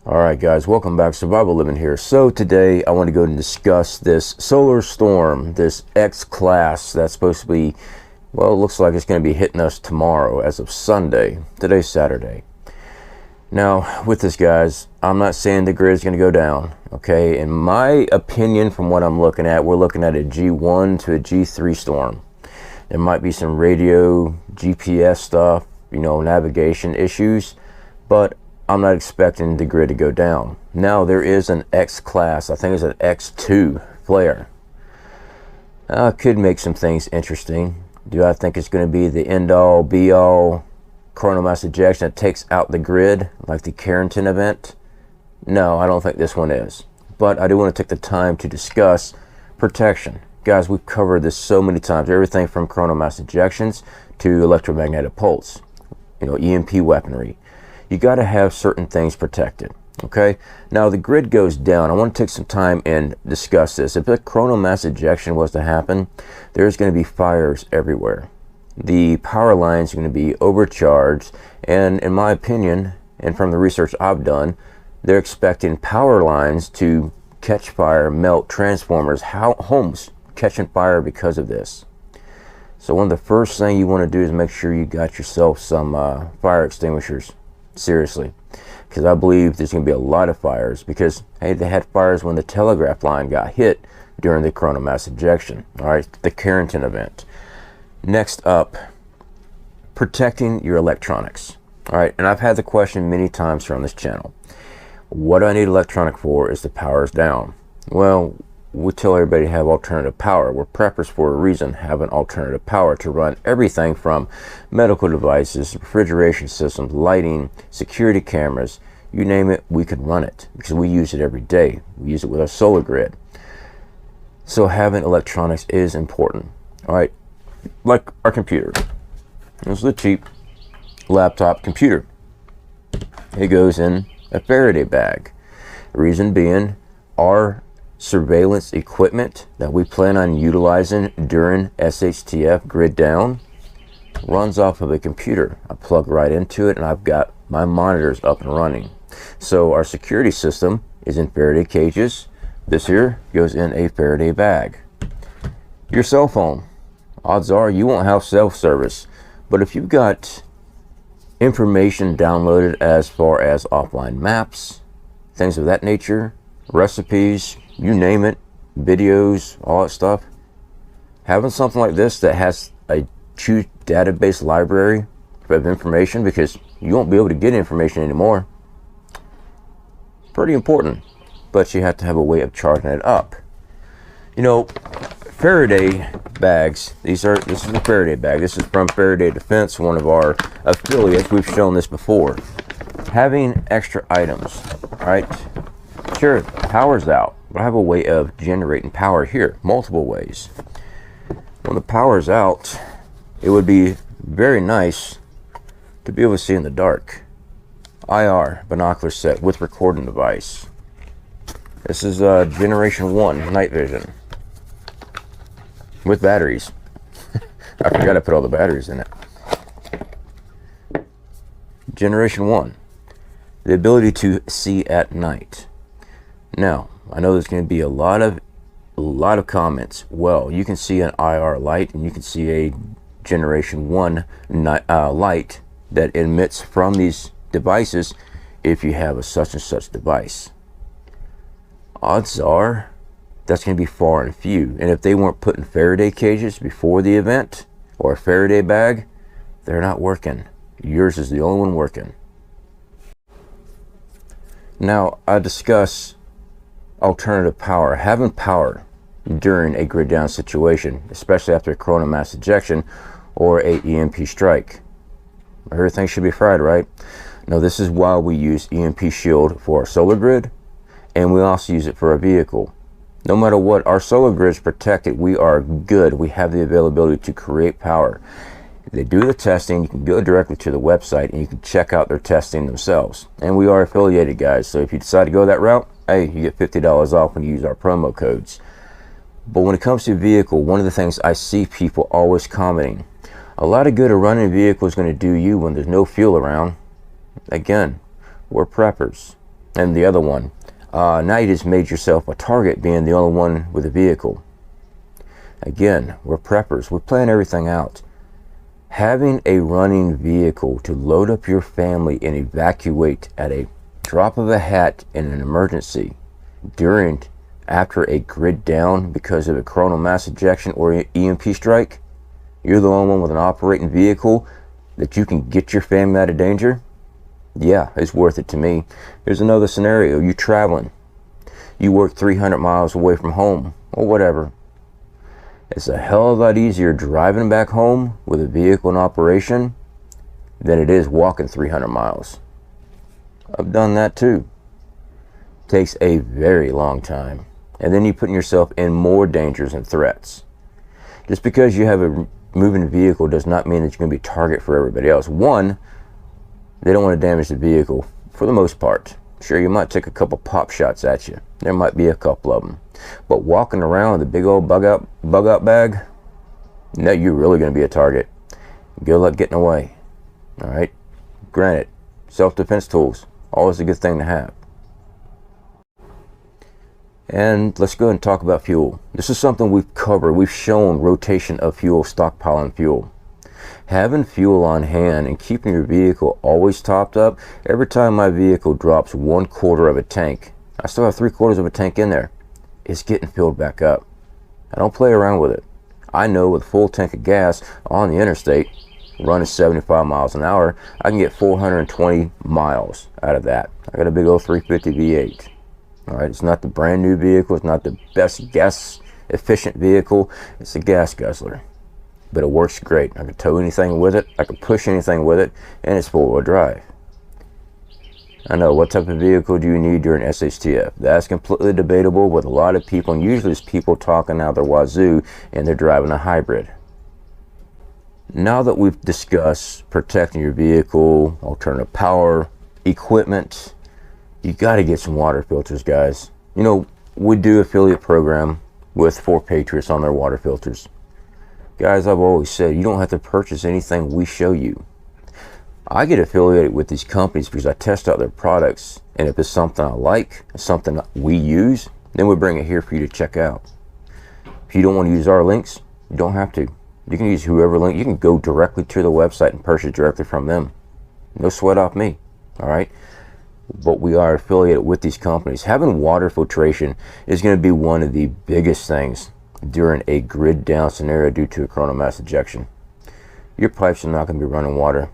Alright guys, welcome back. Survival Living here. So today I want to go and discuss this solar storm, this X class that's supposed to be, well, it looks like it's going to be hitting us tomorrow as of Sunday. Today's Saturday. Now with this, guys, I'm not saying the grid is going to go down, okay? In my opinion, from what I'm looking at, we're looking at a G1 to a G3 storm. There might be some radio, GPS stuff, you know, navigation issues, but I'm not expecting the grid to go down. Now there is an X class, I think it's an X2 flare. Could make some things interesting. Do I think it's going to be the end all be all coronal mass ejection that takes out the grid like the Carrington event? No, I don't think this one is. But I do want to take the time to discuss protection. Guys, we've covered this so many times. Everything from coronal mass ejections to electromagnetic pulse, you know, EMP weaponry. You got to have certain things protected. Okay, now the grid goes down. I want to take some time and discuss this. If a coronal mass ejection was to happen, there's going to be fires everywhere. The power lines are going to be overcharged, and in my opinion, and from the research I've done, they're expecting power lines to catch fire, melt, transformers, homes catching fire because of this. So one of the first things you want to do is make sure you got yourself some fire extinguishers. Seriously, because I believe there's going to be a lot of fires, because hey, they had fires when the telegraph line got hit during the coronal mass ejection. All right, the Carrington event. Next up, protecting your electronics. All right, and I've had the question many times from this channel, what do I need electronic for if the power's down? Well, we tell everybody to have alternative power. We're preppers for a reason, have an alternative power to run everything from medical devices, refrigeration systems, lighting, security cameras, you name it, we can run it because we use it every day. We use it with our solar grid. So having electronics is important. All right, like our computer. This is a cheap laptop computer. It goes in a Faraday bag. Reason being, our surveillance equipment that we plan on utilizing during SHTF grid down runs off of a computer. I plug right into it and I've got my monitors up and running. So our security system is in Faraday cages. This here goes in a Faraday bag. Your cell phone, odds are you won't have self-service, but if you've got information downloaded as far as offline maps, things of that nature, recipes, you name it, videos, all that stuff, having something like this that has a huge database library of information, because you won't be able to get information anymore, pretty important. But you have to have a way of charging it up. You know, Faraday bags, this is a Faraday bag. This is from Faraday Defense, one of our affiliates. We've shown this before. Having extra items, right? Sure, power's out, but I have a way of generating power here, multiple ways. When the power's out, it would be very nice to be able to see in the dark. IR binocular set with recording device. This is generation 1 night vision with batteries. I forgot to put all the batteries in it. Generation 1, the ability to see at night. Now, I know there's going to be a lot of comments. Well, you can see an IR light and you can see a generation 1 light that emits from these devices if you have a such and such device. Odds are that's going to be far and few. And if they weren't put in Faraday cages before the event or a Faraday bag, they're not working. Yours is the only one working. Now, I discuss alternative power. Having power during a grid down situation, especially after a coronal mass ejection or a EMP strike. Everything should be fried, right? Now, this is why we use EMP Shield for our solar grid, and we also use it for our vehicle. No matter what, our solar grid is protected. We are good. We have the availability to create power. If they do the testing, you can go directly to the website and you can check out their testing themselves. And we are affiliated, guys, so if you decide to go that route, hey, you get $50 off when you use our promo codes. But when it comes to vehicle, one of the things I see people always commenting, a lot of good a running vehicle is going to do you when there's no fuel around. Again, we're preppers. And the other one, now you just made yourself a target being the only one with a vehicle. Again, we're preppers. We plan everything out. Having a running vehicle to load up your family and evacuate at a drop of a hat in an emergency after a grid down because of a coronal mass ejection or EMP strike, you're the only one with an operating vehicle that you can get your family out of danger. Yeah, it's worth it to me. Here's another scenario. You're traveling. You work 300 miles away from home or whatever. It's a hell of a lot easier driving back home with a vehicle in operation than it is walking 300 miles. I've done that too. Takes a very long time. And then you're putting yourself in more dangers and threats. Just because you have a moving vehicle does not mean that you're going to be a target for everybody else. One, they don't want to damage the vehicle for the most part. Sure, you might take a couple pop shots at you. There might be a couple of them. But walking around with a big old bug out bag, no, you're really going to be a target. Good luck getting away. All right? Granted, self-defense tools, always a good thing to have. And let's go ahead and talk about fuel. This is something we've covered. We've shown rotation of fuel, stockpiling fuel. Having fuel on hand and keeping your vehicle always topped up. Every time my vehicle drops 1/4 of a tank, I still have 3/4 of a tank in there. It's getting filled back up. I don't play around with it. I know with a full tank of gas on the interstate, running 75 miles an hour, I can get 420 miles out of that. I got a big old 350 V8. All right, it's not the brand new vehicle. It's not the best gas efficient vehicle. It's a gas guzzler, but it works great. I can tow anything with it. I can push anything with it, and it's four-wheel drive. I know, what type of vehicle do you need during SHTF? That's completely debatable with a lot of people, and usually it's people talking out their wazoo and they're driving a hybrid. Now that we've discussed protecting your vehicle, alternative power, equipment, you got to get some water filters, guys. You know, we do affiliate program for Patriots on their water filters. Guys, I've always said, you don't have to purchase anything we show you. I get affiliated with these companies because I test out their products, and if it's something I like, something we use, then we bring it here for you to check out. If you don't want to use our links, you don't have to. You can use whoever link. You can go directly to the website and purchase directly from them. No sweat off me, all right? But we are affiliated with these companies. Having water filtration is going to be one of the biggest things during a grid down scenario due to a coronal mass ejection. Your pipes are not going to be running water.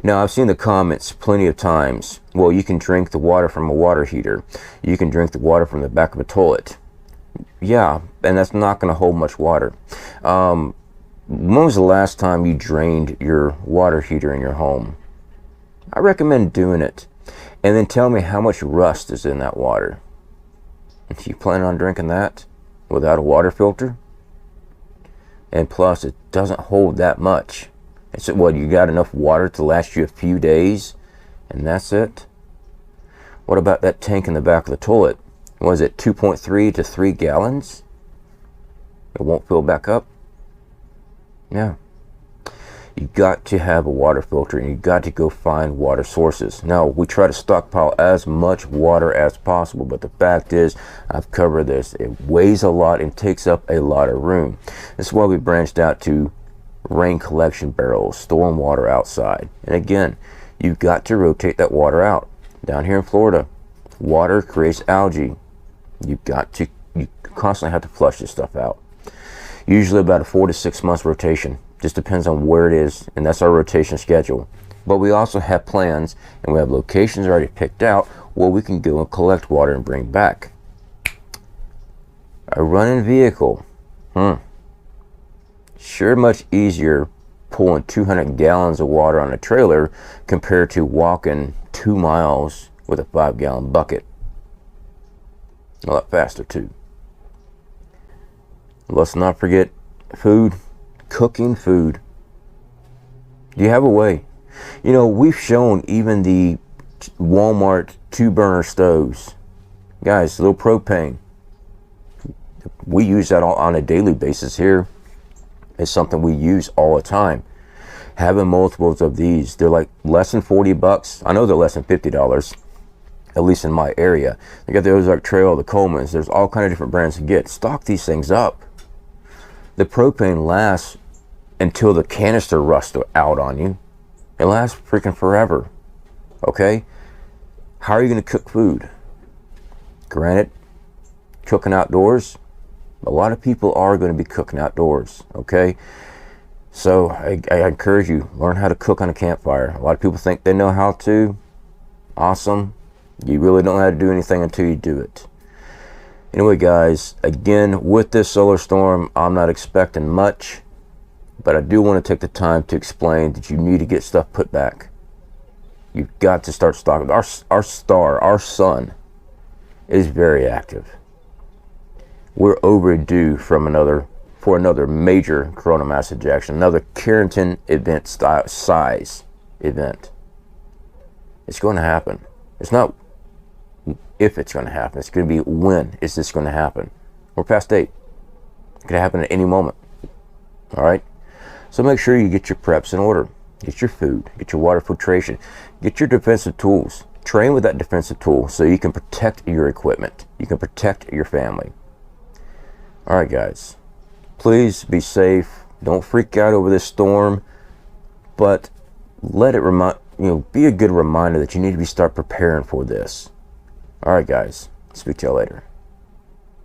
Now, I've seen the comments plenty of times, well, you can drink the water from a water heater. You can drink the water from the back of a toilet. Yeah, and that's not going to hold much water. When was the last time you drained your water heater in your home? I recommend doing it. And then tell me how much rust is in that water. If you plan on drinking that without a water filter, and plus it doesn't hold that much. It's what, you got enough water to last you a few days, and that's it? What about that tank in the back of the toilet? Was it 2.3 to 3 gallons? It won't fill back up? Yeah. You got to have a water filter, and you got to go find water sources. Now, we try to stockpile as much water as possible, but the fact is, I've covered this. It weighs a lot and takes up a lot of room. This is why we branched out to rain collection barrels, storing water outside. And again, you've got to rotate that water out. Down here in Florida, water creates algae. You constantly have to flush this stuff out. Usually about a 4 to 6 months rotation. Just depends on where it is, and that's our rotation schedule. But we also have plans, and we have locations already picked out where we can go and collect water and bring back. A running vehicle, sure much easier pulling 200 gallons of water on a trailer compared to walking 2 miles with a 5-gallon bucket. A lot faster too. Let's not forget food. Cooking food. Do you have a way? You know, we've shown even the Walmart 2-burner stoves. Guys, a little propane. We use that on a daily basis here. It's something we use all the time. Having multiples of these, they're like less than $40. I know they're less than $50. at least in my area. They got the Ozark Trail, the Coleman's. There's all kind of different brands to get. Stock these things up. The propane lasts until the canister rusts out on you. It lasts freaking forever. Okay? How are you going to cook food? Granted, cooking outdoors, a lot of people are going to be cooking outdoors. Okay? So I encourage you, learn how to cook on a campfire. A lot of people think they know how to. Awesome. You really don't know how to do anything until you do it. Anyway, guys, again, with this solar storm, I'm not expecting much, but I do want to take the time to explain that you need to get stuff put back. You've got to start stocking. Our sun is very active. We're overdue for another major coronal mass ejection, another Carrington Event size event. It's going to happen. It's not if it's going to happen. It's going to be when is this going to happen. We're past date. It could happen at any moment. All right? So make sure you get your preps in order. Get your food. Get your water filtration. Get your defensive tools. Train with that defensive tool so you can protect your equipment. You can protect your family. All right, guys. Please be safe. Don't freak out over this storm. But let it be a good reminder that you need to start preparing for this. All right, guys. Speak to y'all later.